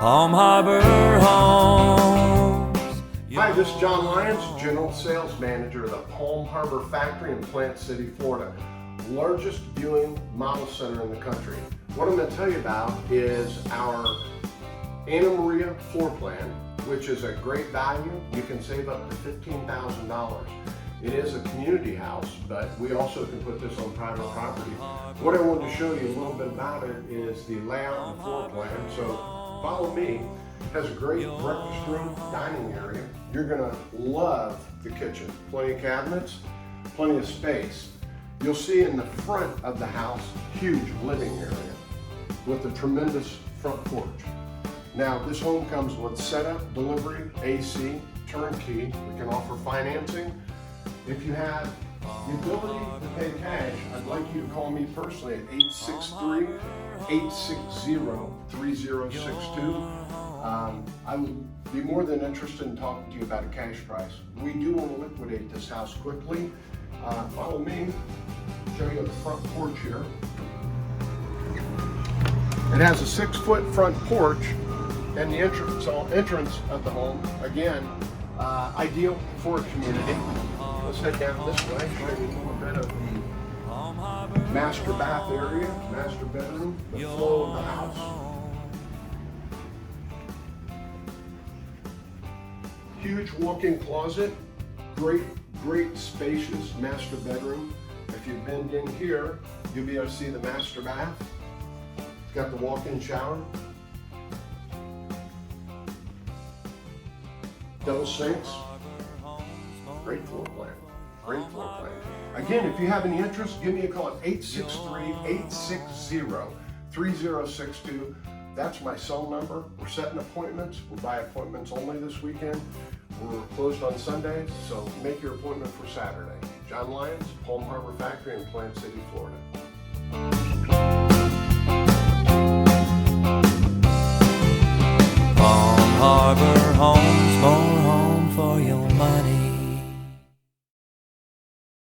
Palm Harbor Homes. Hi, this is John Lyons, General Sales Manager of the Palm Harbor Factory in Plant City, Florida. Largest viewing model center in the country. What I'm going to tell you about is our Anna Maria floor plan, which is a great value. You can save up to $15,000. It is a community house, but we also can put this on private property. What I wanted to show you a little bit about it is the layout and floor plan. So follow me. It has a great breakfast room, dining area. You're gonna love the kitchen. Plenty of cabinets, plenty of space. You'll see in the front of the house, huge living area with a tremendous front porch. Now, this home comes with setup, delivery, AC, turnkey. We can offer financing. If you have the ability to pay cash, I'd like you to call me personally at 863-860-3062. I would be more than interested in talking to you about a cash price. We do want to liquidate this house quickly. Follow me, show you the front porch here. It has a 6-foot front porch and the entrance of the home, again, ideal for a community. Let's head down this way, show you a little bit of the master bath area, master bedroom, the flow of the house. Huge walk-in closet, great spacious master bedroom. If you've been in here, you'll be able to see the master bath. It's got the walk-in shower. Double sinks. Great floor plan. Great floor plan. Again, if you have any interest, give me a call at 863-860-3062. That's my cell number. We're setting appointments. We're by appointments only this weekend. We're closed on Sundays, so make your appointment for Saturday. John Lyons, Palm Harbor Factory in Plant City, Florida.